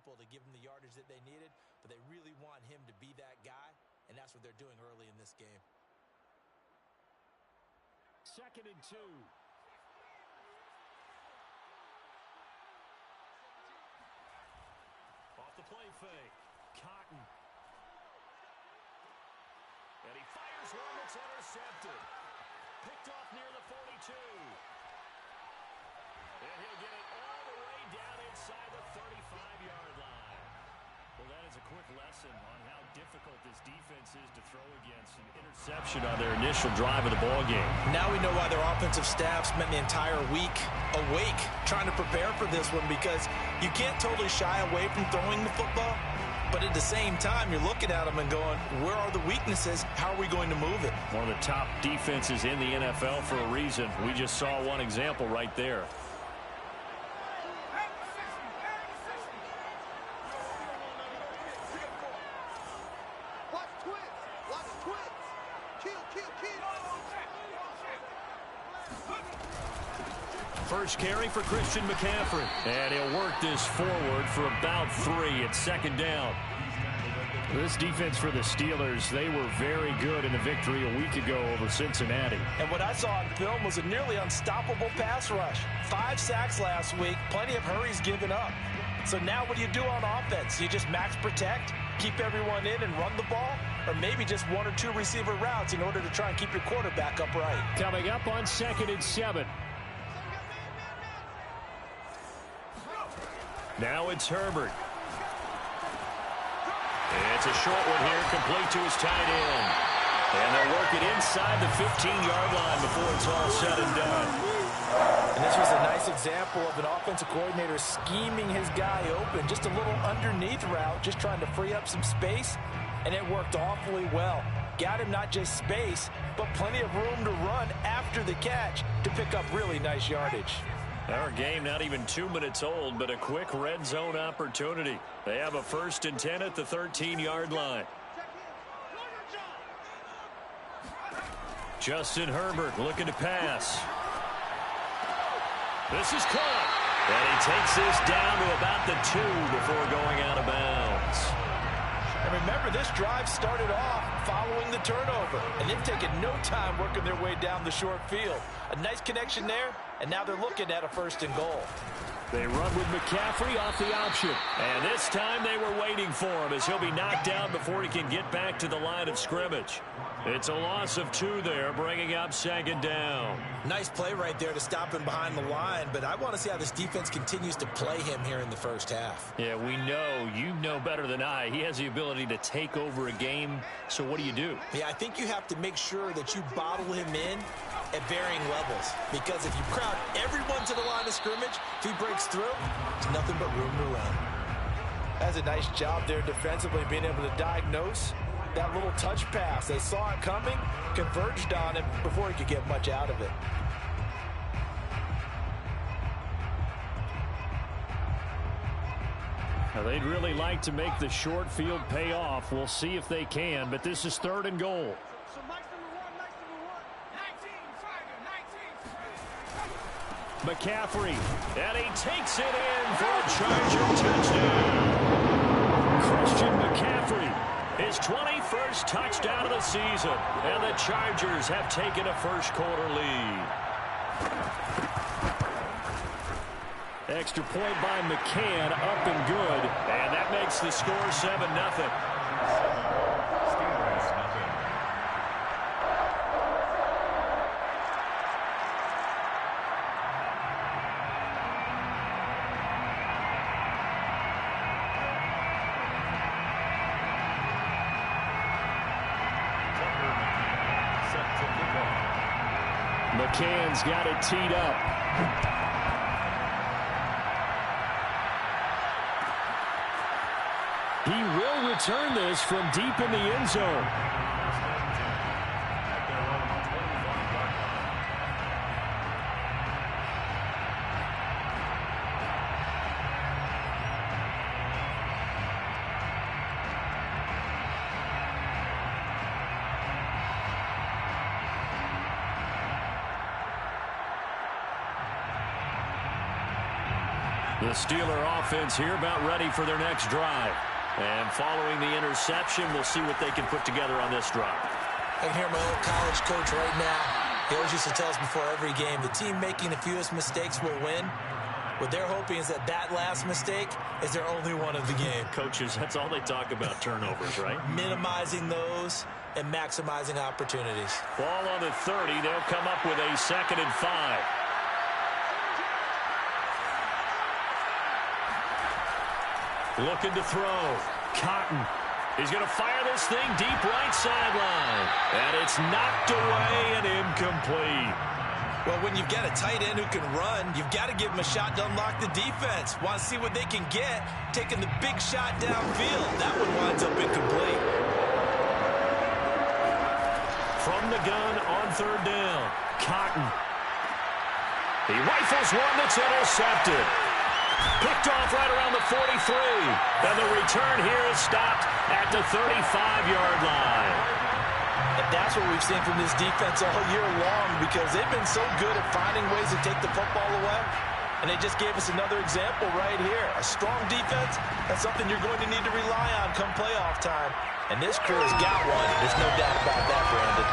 unable to give them the yardage that they needed, but they really want him to be that guy, and that's what they're doing early in this game. 2nd and 2. Off the play fake. Cotton. And he fires one that's intercepted. Picked off near the 42. And he'll get it all the way down inside the 35-yard line. Well, that is a quick lesson on how difficult this defense is to throw against. An interception on their initial drive of the ballgame. Now we know why their offensive staff spent the entire week awake trying to prepare for this one, because you can't totally shy away from throwing the football. But at the same time, you're looking at them and going, where are the weaknesses? How are we going to move it? One of the top defenses in the NFL for a reason. We just saw one example right there. First carry for Christian McCaffrey. And he'll work this forward for about 3 at 2nd down. This defense for the Steelers, they were very good in the victory a week ago over Cincinnati. And what I saw on film was a nearly unstoppable pass rush. 5 sacks last week, plenty of hurries given up. So now what do you do on offense? You just max protect, keep everyone in and run the ball? Or maybe just 1 or 2 receiver routes in order to try and keep your quarterback upright? Coming up on 2nd and 7. Now it's Herbert. It's a short one here, complete to his tight end. And they'll work it inside the 15-yard line before it's all said and done. And this was a nice example of an offensive coordinator scheming his guy open. Just a little underneath route, just trying to free up some space. And it worked awfully well. Got him not just space, but plenty of room to run after the catch to pick up really nice yardage. Our game not even 2 minutes old, but a quick red zone opportunity. They have a 1st and 10 at the 13-yard line. Justin Herbert looking to pass. This is caught. And he takes this down to about the 2 before going out of bounds. And remember, this drive started off following the turnover, and they've taken no time working their way down the short field. A nice connection there, and now they're looking at a 1st and goal. They run with McCaffrey off the option. And this time they were waiting for him as he'll be knocked down before he can get back to the line of scrimmage. It's a loss of 2 there, bringing up 2nd down. Nice play right there to stop him behind the line, but I want to see how this defense continues to play him here in the first half. Yeah, we know, you know better than I, he has the ability to take over a game, so what do you do? Yeah, I think you have to make sure that you bottle him in at varying levels, because if you crowd everyone to the line of scrimmage, if he breaks through, there's nothing but room to run. That's a nice job there defensively, being able to diagnose that little touch pass. They saw it coming, converged on it before he could get much out of it. Now, they'd really like to make the short field pay off. We'll see if they can, but this is 3rd and goal. McCaffrey, and he takes it in for a Charger touchdown. Christian McCaffrey, his 21st touchdown of the season, and the Chargers have taken a first-quarter lead. Extra point by McCann, up and good, and that makes the score 7-0. McCann's got it teed up. He will return this from deep in the end zone. The Steeler offense here about ready for their next drive. And following the interception, we'll see what they can put together on this drive. I can hear my old college coach right now. He always used to tell us before every game, the team making the fewest mistakes will win. What they're hoping is that last mistake is their only one of the game. Coaches, that's all they talk about, turnovers, right? Minimizing those and maximizing opportunities. Ball on the 30. They'll come up with a 2nd and 5. Looking to throw. Cotton. He's going to fire this thing deep right sideline. And it's knocked away and incomplete. Well, when you've got a tight end who can run, you've got to give him a shot to unlock the defense. Want to see what they can get, taking the big shot downfield. That one winds up incomplete. From the gun on 3rd down, Cotton. He rifles one that's intercepted. Picked off right around the 43. And the return here is stopped at the 35-yard line. And that's what we've seen from this defense all year long, because they've been so good at finding ways to take the football away. And they just gave us another example right here. A strong defense, that's something you're going to need to rely on come playoff time. And this crew has got one. There's no doubt about that, Brandon.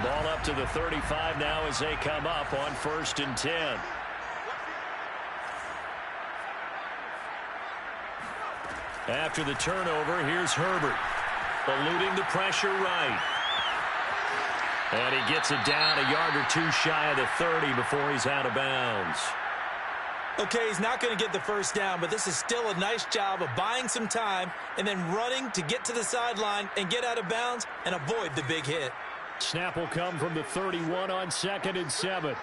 Ball up to the 35 now as they come up on 1st and 10. After the turnover, here's Herbert. Eluding the pressure right. And he gets it down a yard or two shy of the 30 before he's out of bounds. Okay, he's not going to get the first down, but this is still a nice job of buying some time and then running to get to the sideline and get out of bounds and avoid the big hit. Snap will come from the 31 on 2nd and 7.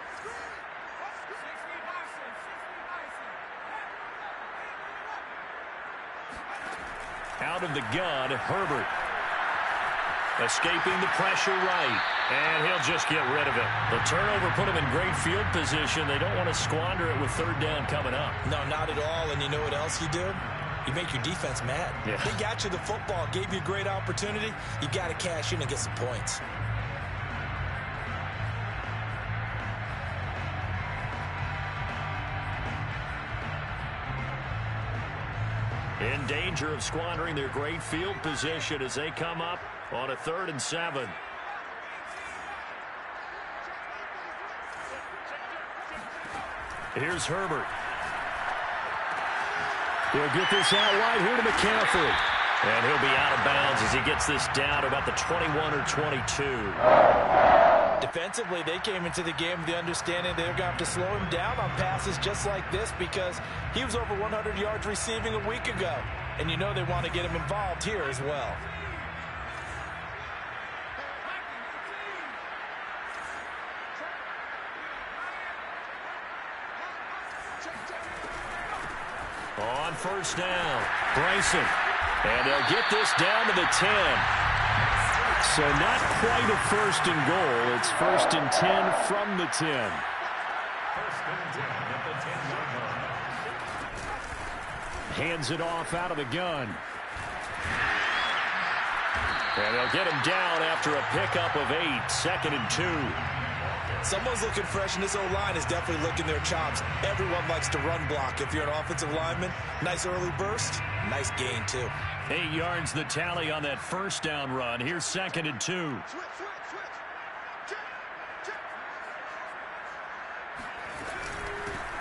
Out of the gun, Herbert. Escaping the pressure right. And he'll just get rid of it. The turnover put him in great field position. They don't want to squander it with 3rd down coming up. No, not at all. And you know what else you do? You make your defense mad. Yeah. They got you the football, gave you a great opportunity. You got to cash in and get some points. In danger of squandering their great field position as they come up on a 3rd and 7. Here's Herbert. He'll get this out wide here to McCaffrey. And he'll be out of bounds as he gets this down to about the 21 or 22. Defensively, they came into the game with the understanding they're going to have to slow him down on passes just like this, because he was over 100 yards receiving a week ago. And you know they want to get him involved here as well. On 1st down, Bryson. And they'll get this down to the 10. So not quite a 1st and goal. It's 1st and 10 from the 10. Hands it off out of the gun. And they'll get him down after a pickup of 8. 2nd and 2. Someone's looking fresh, and this O-line is definitely licking their chops. Everyone likes to run block. If you're an offensive lineman, nice early burst, nice gain too. 8 yards the tally on that 1st down run. Here's 2nd and 2.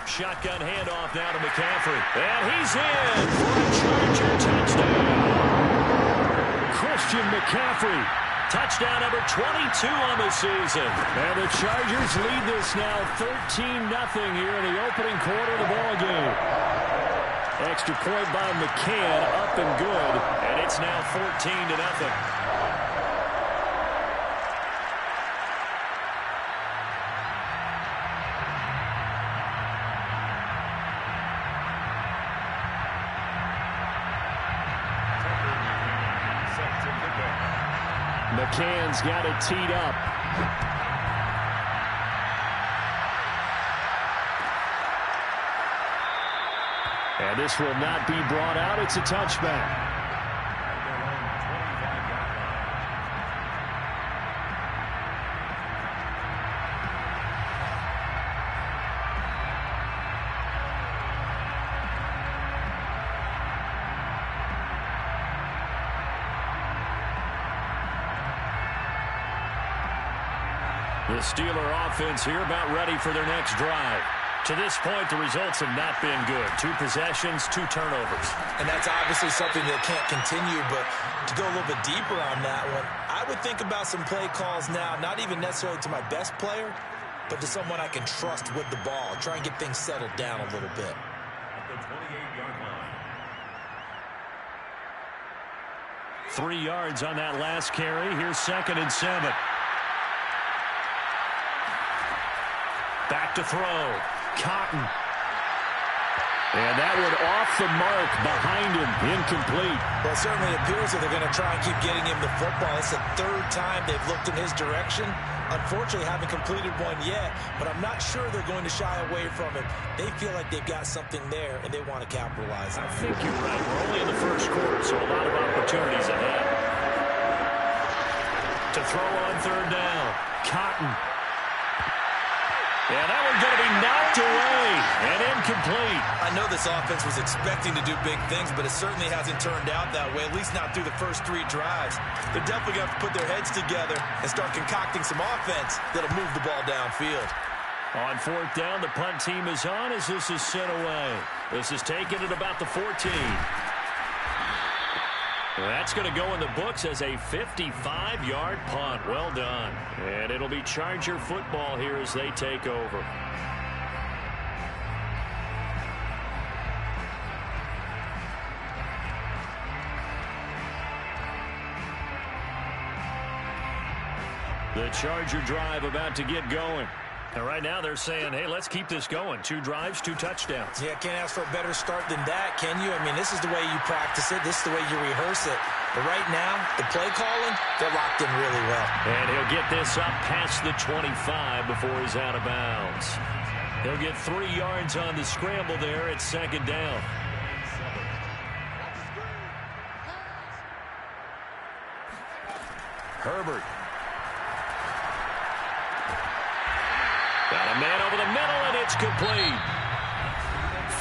Shotgun handoff now to McCaffrey. And he's in for a Charger touchdown. Christian McCaffrey. Touchdown number 22 on the season. And the Chargers lead this now 13-0 here in the opening quarter of the ball game. Extra point by McCann, up and good. And it's now 14-0. McCann's got it teed up. And this will not be brought out. It's a touchback. The Steeler offense here about ready for their next drive. To this point, the results have not been good. 2 possessions, 2 turnovers. And that's obviously something that can't continue, but to go a little bit deeper on that one, I would think about some play calls now, not even necessarily to my best player, but to someone I can trust with the ball. Try and get things settled down a little bit. At the 28-yard line. 3 yards on that last carry. Here's 2nd and 7. Back to throw. Cotton. And that one off the mark behind him. Incomplete. Well, it certainly appears that they're going to try and keep getting him the football. It's the 3rd time they've looked in his direction. Unfortunately, haven't completed one yet, but I'm not sure they're going to shy away from it. They feel like they've got something there, and they want to capitalize on it. I think you're right. We're only in the first quarter, so a lot of opportunities ahead. To throw on 3rd down. Cotton. And that one's going to be knocked away and incomplete. I know this offense was expecting to do big things, but it certainly hasn't turned out that way, at least not through the first 3 drives. They're definitely going to have to put their heads together and start concocting some offense that'll move the ball downfield. On 4th down, the punt team is on as this is sent away. This is taken at about the 14. That's going to go in the books as a 55-yard punt. Well done. And it'll be Charger football here as they take over. The Charger drive about to get going. And right now they're saying, hey, let's keep this going. 2 drives, 2 touchdowns. Yeah, can't ask for a better start than that, can you? I mean, this is the way you practice it. This is the way you rehearse it. But right now, the play calling, they're locked in really well. And he'll get this up past the 25 before he's out of bounds. He'll get 3 yards on the scramble there at 2nd down. Herbert. Got a man over the middle, and it's complete.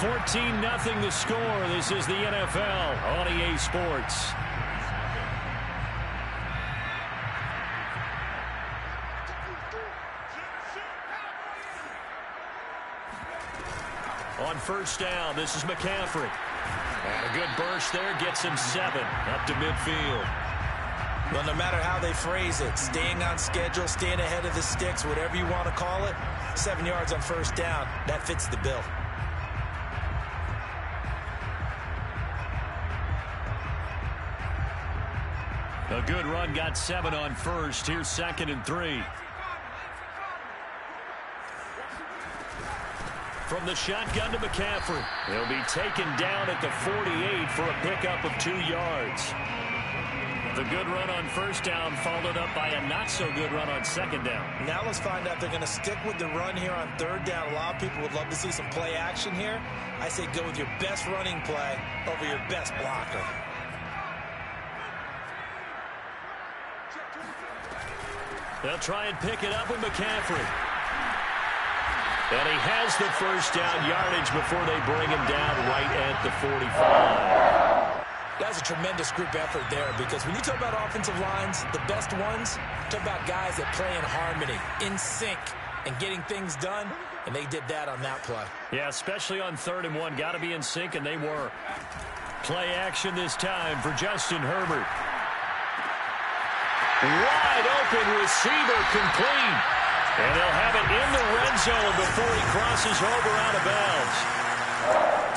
14-0 the score. This is the NFL on EA Sports. On 1st down, this is McCaffrey. And a good burst there gets him 7 up to midfield. Well, no matter how they phrase it, staying on schedule, staying ahead of the sticks, whatever you want to call it, 7 yards on 1st down, that fits the bill. A good run, got 7 on 1st. Here's 2nd and 3. From the shotgun to McCaffrey. He'll be taken down at the 48 for a pickup of 2 yards. The good run on 1st down followed up by a not-so-good run on 2nd down. Now let's find out they're going to stick with the run here on 3rd down. A lot of people would love to see some play action here. I say go with your best running play over your best blocker. They'll try and pick it up with McCaffrey. And he has the 1st down yardage before they bring him down right at the 45. That's a tremendous group effort there, because when you talk about offensive lines, the best ones, talk about guys that play in harmony, in sync, and getting things done, and they did that on that play. Yeah, especially on 3rd and 1. Got to be in sync, and they were. Play action this time for Justin Herbert. Wide open receiver complete. And they'll have it in the red zone before he crosses over out of bounds.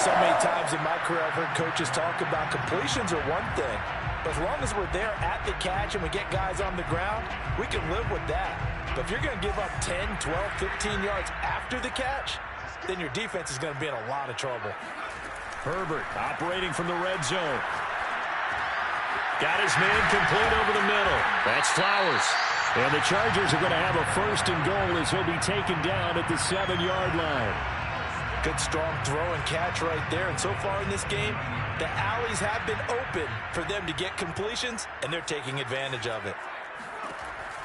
So many times in my career I've heard coaches talk about completions are one thing, but as long as we're there at the catch and we get guys on the ground, we can live with that. But if you're going to give up 10, 12, 15 yards after the catch, then your defense is going to be in a lot of trouble. Herbert operating from the red zone. Got his man complete over the middle. That's Flowers. And the Chargers are going to have a 1st and goal as he'll be taken down at the 7-yard line. Good strong throw and catch right there. And so far in this game, the alleys have been open for them to get completions, and they're taking advantage of it.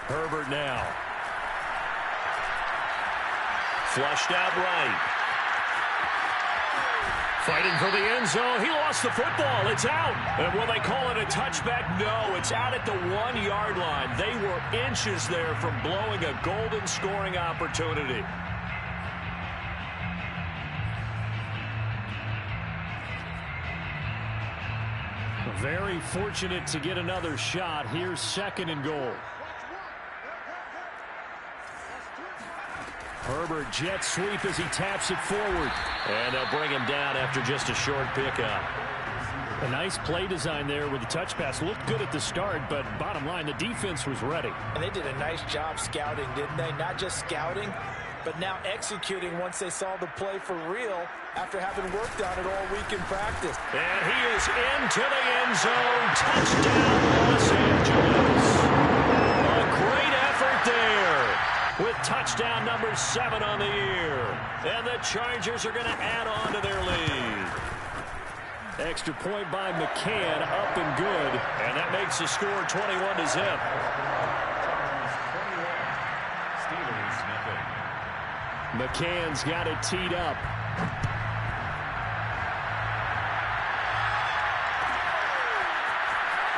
Herbert now. Flushed out right. Fighting for the end zone. He lost the football. It's out. And will they call it a touchback? No, it's out at the 1-yard line. They were inches there from blowing a golden scoring opportunity. Very fortunate to get another shot. Here's 2nd and goal. Herbert jet sweep as he taps it forward. And they'll bring him down after just a short pickup. A nice play design there with the touch pass. Looked good at the start, but bottom line, the defense was ready. And they did a nice job scouting, didn't they? Not just scouting, but now executing once they saw the play for real after having worked on it all week in practice. And he is into the end zone. Touchdown, Los Angeles. A great effort there, with touchdown number 7 on the year. And the Chargers are going to add on to their lead. Extra point by McCann, up and good. And that makes the score 21-0. McCann's got it teed up.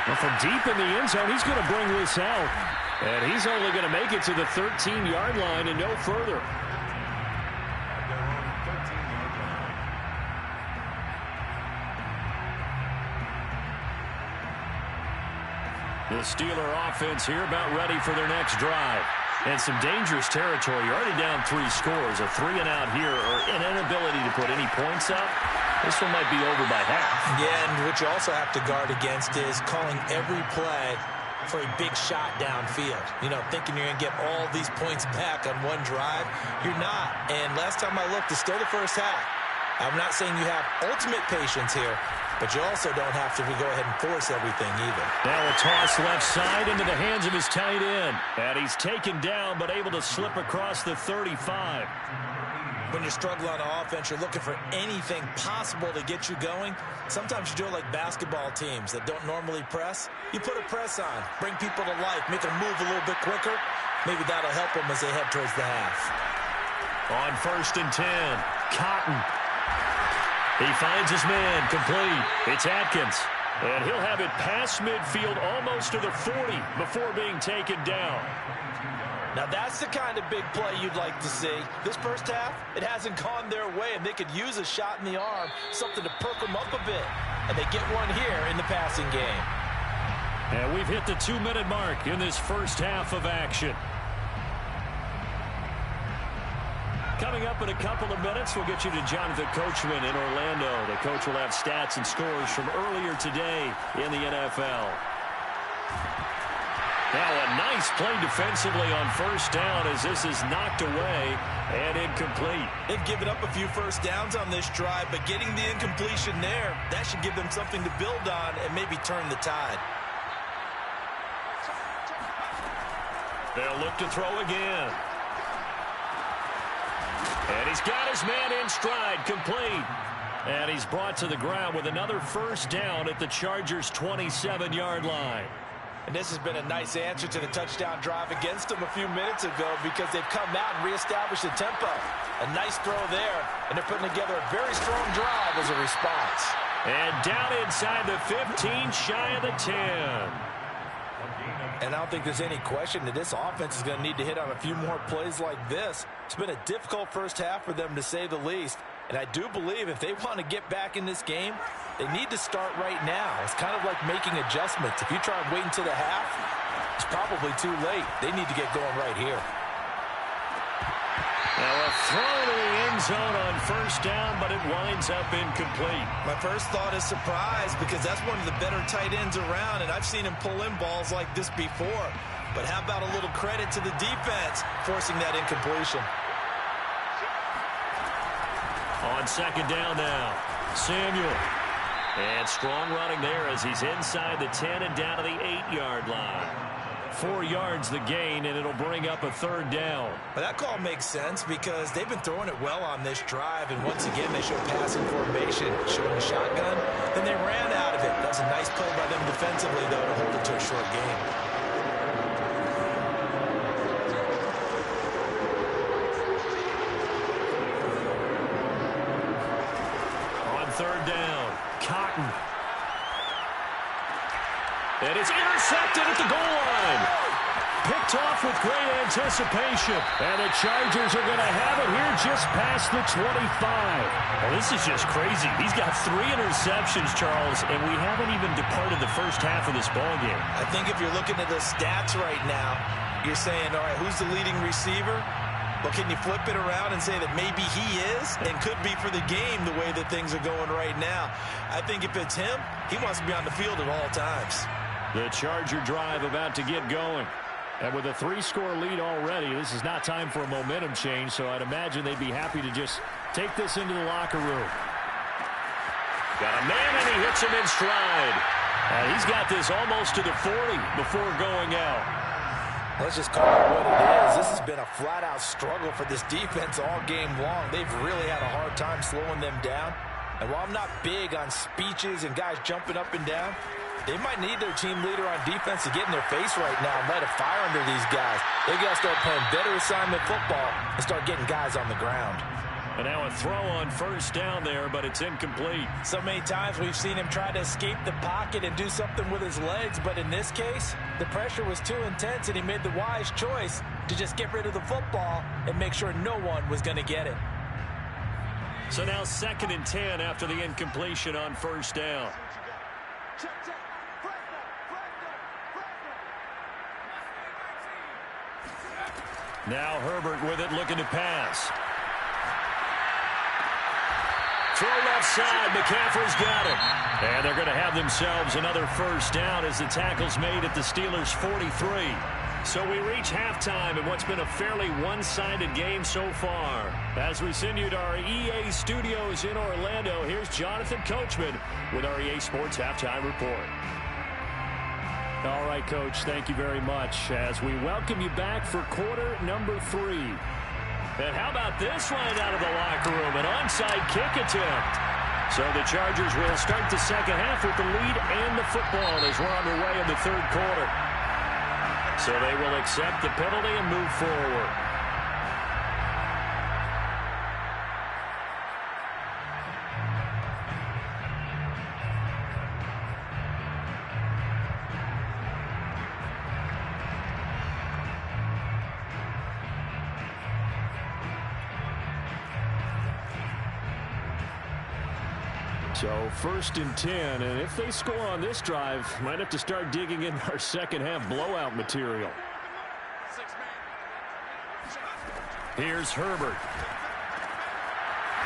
Well, from deep in the end zone, he's going to bring this out. And he's only going to make it to the 13-yard line and no further. The Steeler offense here about ready for their next drive. And some dangerous territory. You're already down 3 scores. A 3-and-out here, or an inability to put any points up. This one might be over by half. Yeah, and what you also have to guard against is calling every play for a big shot downfield. You know, thinking you're going to get all these points back on one drive. You're not. And last time I looked, it's still the first half. I'm not saying you have ultimate patience here, but you also don't have to go ahead and force everything either. Now a toss left side into the hands of his tight end. And he's taken down, but able to slip across the 35. When you're struggling on offense, you're looking for anything possible to get you going. Sometimes you do it like basketball teams that don't normally press. You put a press on, bring people to life, make them move a little bit quicker. Maybe that'll help them as they head towards the half. On 1st and 10, Cotton. He finds his man, complete. It's Atkins. And he'll have it past midfield almost to the 40 before being taken down. Now that's the kind of big play you'd like to see. This first half, it hasn't gone their way, and they could use a shot in the arm, something to perk them up a bit. And they get one here in the passing game. And we've hit the 2-minute mark in this first half of action. Coming up in a couple of minutes, we'll get you to Jonathan Coachman in Orlando. The coach will have stats and scores from earlier today in the NFL. Now a nice play defensively on 1st down as this is knocked away and incomplete. They've given up a few first downs on this drive, but getting the incompletion there, that should give them something to build on and maybe turn the tide. They'll look to throw again. And he's got his man in stride, complete. And he's brought to the ground with another first down at the Chargers' 27-yard line. And this has been a nice answer to the touchdown drive against them a few minutes ago because they've come out and reestablished the tempo. A nice throw there, and they're putting together a very strong drive as a response. And down inside the 15, shy of the 10. And I don't think there's any question that this offense is going to need to hit on a few more plays like this. It's been a difficult first half for them, to say the least. And I do believe if they want to get back in this game, they need to start right now. It's kind of like making adjustments. If you try and wait until the half, it's probably too late. They need to get going right here. Now a throw to the end zone on 1st down, but it winds up incomplete. My first thought is surprise because that's one of the better tight ends around, and I've seen him pull in balls like this before. But how about a little credit to the defense forcing that incompletion? On 2nd down now, Samuel. And strong running there as he's inside the 10 and down to the 8-yard line. 4 yards the gain, and it'll bring up a 3rd down. Well, that call makes sense because they've been throwing it well on this drive, and once again they showed passing formation, showing the shotgun. Then they ran out of it. That was a nice play by them defensively, though, to hold it to a short game. third down. Cotton. And it's intercepted at the goal line. Picked off with great anticipation. And the Chargers are going to have it here just past the 25. Well, this is just crazy. He's got 3 interceptions, Charles, and we haven't even departed the first half of this ballgame. I think if you're looking at the stats right now, you're saying, all right, who's the leading receiver? Well, can you flip it around and say that maybe he is and could be for the game the way that things are going right now? I think if it's him, he wants to be on the field at all times. The Charger drive about to get going. And with a 3-score lead already, this is not time for a momentum change, so I'd imagine they'd be happy to just take this into the locker room. Got a man, and he hits him in stride. And he's got this almost to the 40 before going out. Let's just call it what it is. This has been a flat-out struggle for this defense all game long. They've really had a hard time slowing them down. And while I'm not big on speeches and guys jumping up and down, they might need their team leader on defense to get in their face right now and light a fire under these guys. They've got to start playing better assignment football and start getting guys on the ground. And now a throw on first down there, but it's incomplete. So many times we've seen him try to escape the pocket and do something with his legs, but in this case, the pressure was too intense and he made the wise choice to just get rid of the football and make sure no one was going to get it. So now 2nd and 10 after the incompletion on first down. Now Herbert with it, looking to pass. Throw left side, McCaffrey's got it. And they're going to have themselves another first down as the tackle's made at the Steelers' 43. So we reach halftime in what's been a fairly one-sided game so far. As we send you to our EA studios in Orlando, here's Jonathan Coachman with our EA Sports Halftime Report. All right, Coach, thank you very much as we welcome you back for quarter number 3. And how about this right out of the locker room, an onside kick attempt. So the Chargers will start the second half with the lead and the football as we're underway in the third quarter. So they will accept the penalty and move forward. So 1st and 10, and if they score on this drive, might have to start digging in our second half blowout material. Here's Herbert.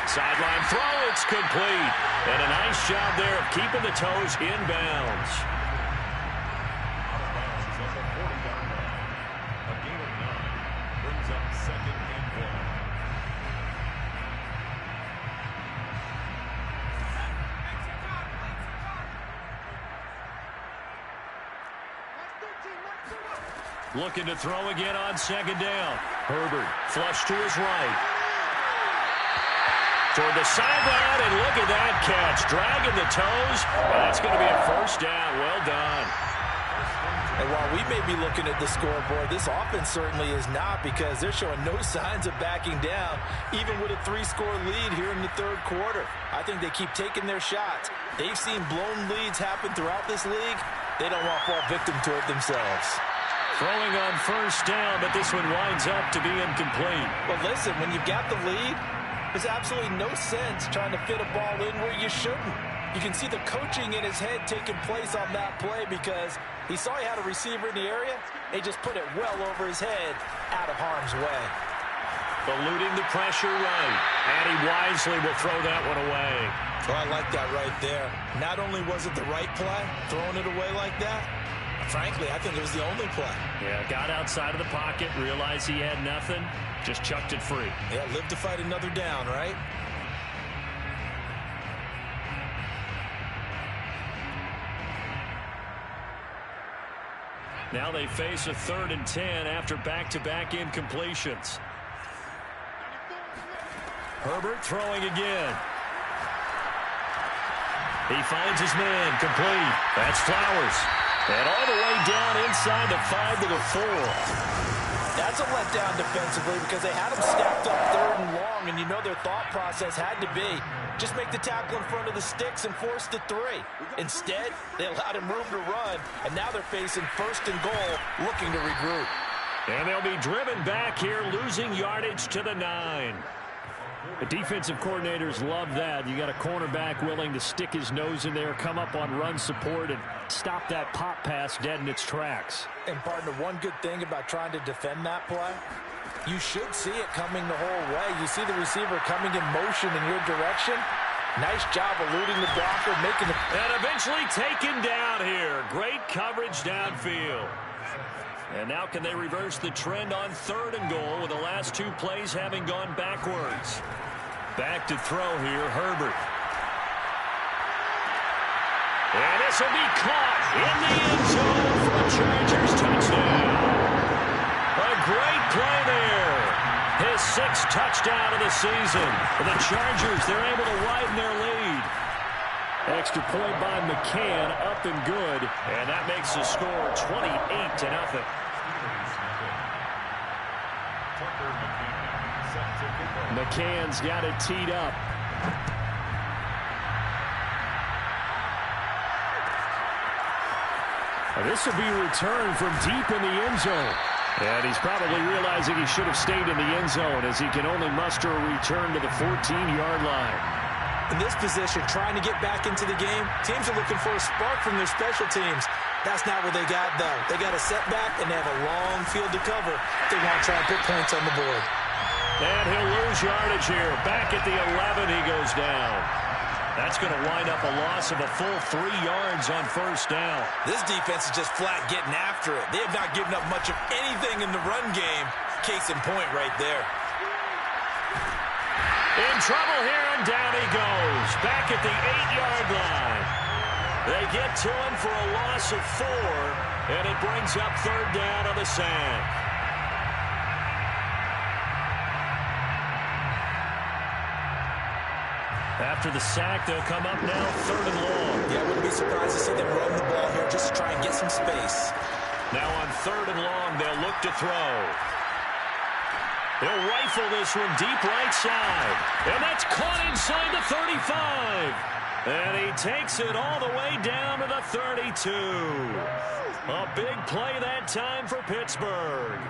Sideline throw, it's complete. And a nice job there of keeping the toes inbounds. Looking to throw again on second down. Herbert flush to his right. Toward the sideline, and look at that catch. Dragging the toes. That's going to be a first down. Well done. And while we may be looking at the scoreboard, this offense certainly is not, because they're showing no signs of backing down, even with a 3-score lead here in the third quarter. I think they keep taking their shots. They've seen blown leads happen throughout this league. They don't want to fall victim to it themselves. Throwing on first down, but this one winds up to be incomplete. Well, listen, when you've got the lead, there's absolutely no sense trying to fit a ball in where you shouldn't. You can see the coaching in his head taking place on that play, because he saw he had a receiver in the area. They just put it well over his head, out of harm's way. Eluding the pressure right. And he wisely will throw that one away. Oh, I like that right there. Not only was it the right play, throwing it away like that, frankly, I think it was the only play. Yeah, got outside of the pocket, realized he had nothing, just chucked it free. Yeah, live to fight another down, right? Now they face a 3rd and 10 after back-to-back incompletions. Herbert throwing again. He finds his man, complete. That's Flowers. And all the way down inside the 5 to the 4. That's a letdown defensively because they had them stacked up 3rd and long, and you know their thought process had to be just make the tackle in front of the sticks and force the 3. Instead, they allowed him room to run, and now they're facing 1st and goal, looking to regroup. And they'll be driven back here, losing yardage to the 9. The defensive coordinators love that. You got a cornerback willing to stick his nose in there, come up on run support, and stop that pop pass dead in its tracks. And partner, one good thing about trying to defend that play, you should see it coming the whole way. You see the receiver coming in motion in your direction. Nice job eluding the blocker, making the... And eventually taken down here. Great coverage downfield. And now can they reverse the trend on 3rd and goal with the last 2 plays having gone backwards? Back to throw here, Herbert. And this will be caught in the end zone for a Chargers touchdown. A great play there. His 6th touchdown of the season. The Chargers, they're able to widen their lead. Extra point by McCann, up and good. And that makes the score 28-0. McCann's got it teed up. This will be returned from deep in the end zone. And he's probably realizing he should have stayed in the end zone as he can only muster a return to the 14-yard line. In this position, trying to get back into the game, teams are looking for a spark from their special teams. That's not what they got, though. They got a setback, and they have a long field to cover. They want to try and put points on the board. And he'll lose yardage here. Back at the 11, he goes down. That's going to wind up a loss of a full 3 yards on 1st down. This defense is just flat getting after it. They have not given up much of anything in the run game. Case in point right there. In trouble here, and down he goes. Back at the 8-yard line. They get to him for a loss of 4, and it brings up 3rd down on the sack. After the sack, they'll come up now 3rd and long. Yeah, I wouldn't be surprised to see them run the ball here just to try and get some space. Now on 3rd and long, they'll look to throw. They'll rifle this one deep right side. And that's caught inside the 35. And he takes it all the way down to the 32. A big play that time for Pittsburgh.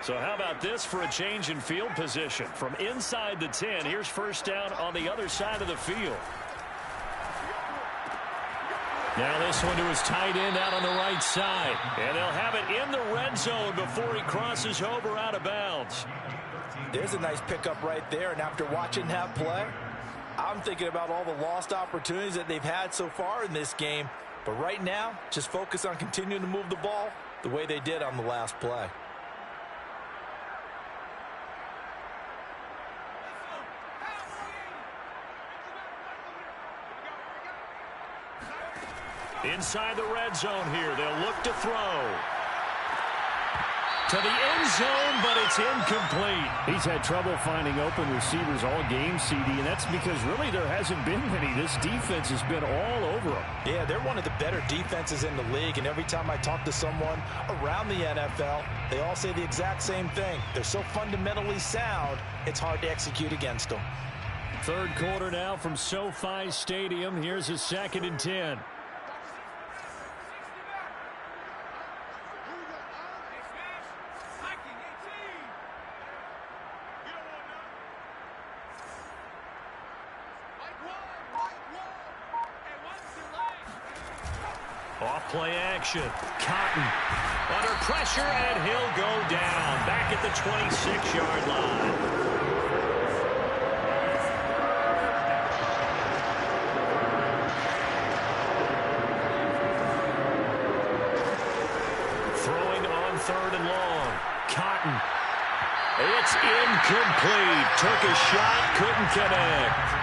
So how about this for a change in field position? From inside the 10, here's 1st down on the other side of the field. Now this one to his tight end out on the right side. And they'll have it in the red zone before he crosses over out of bounds. There's a nice pickup right there. And after watching that play, I'm thinking about all the lost opportunities that they've had so far in this game. But right now, just focus on continuing to move the ball the way they did on the last play. Inside the red zone here, they'll look to throw. To the end zone, but it's incomplete. He's had trouble finding open receivers all game, CD, and that's because really there hasn't been many. This defense has been all over them. Yeah, they're one of the better defenses in the league, and every time I talk to someone around the NFL, they all say the exact same thing. They're so fundamentally sound, it's hard to execute against them. 3rd quarter now from SoFi Stadium. Here's a 2nd and 10. Off-play action. Cotton under pressure, and he'll go down. Back at the 26-yard line. Throwing on 3rd and long. Cotton. It's incomplete. Took a shot, couldn't connect.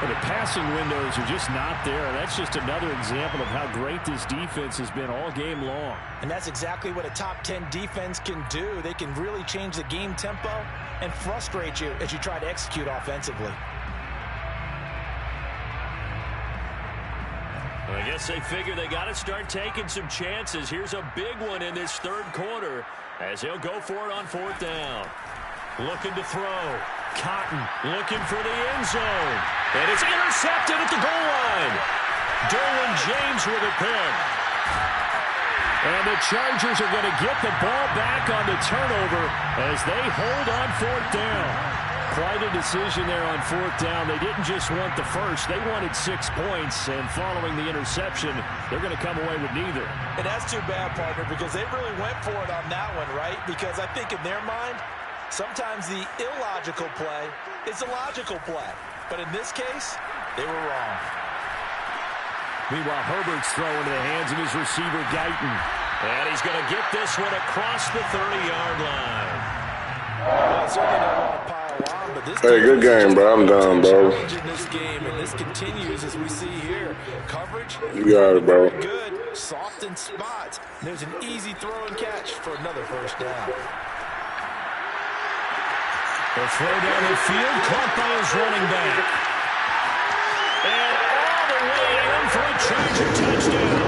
Well, the passing windows are just not there. That's just another example of how great this defense has been all game long. And that's exactly what a top 10 defense can do. They can really change the game tempo and frustrate you as you try to execute offensively. I guess they figure they got to start taking some chances. Here's a big one in this third quarter as he'll go for it on fourth down. Looking to throw. Cotton looking for the end zone. And it's intercepted at the goal line. Derwin James with a pick. And the Chargers are going to get the ball back on the turnover as they hold on fourth down. Quite a decision there on fourth down. They didn't just want the first. They wanted 6 points, and following the interception, they're going to come away with neither. And that's too bad, partner, because they really went for it on that one, right? Because I think in their mind, sometimes the illogical play is a logical play. But in this case, they were wrong. Meanwhile, Herbert's throw into the hands of his receiver, Guyton. And he's going to get this one across the 30-yard line. Well, certainly don't want to pile on, but this Hey, good game, bro. I'm done, bro. In this game, and this continues as we see here. Coverage, You got it, bro. good, soft in spots. There's an easy throw and catch for another first down. The throw down the field, caught by his running back. And all the way in for a Charger touchdown.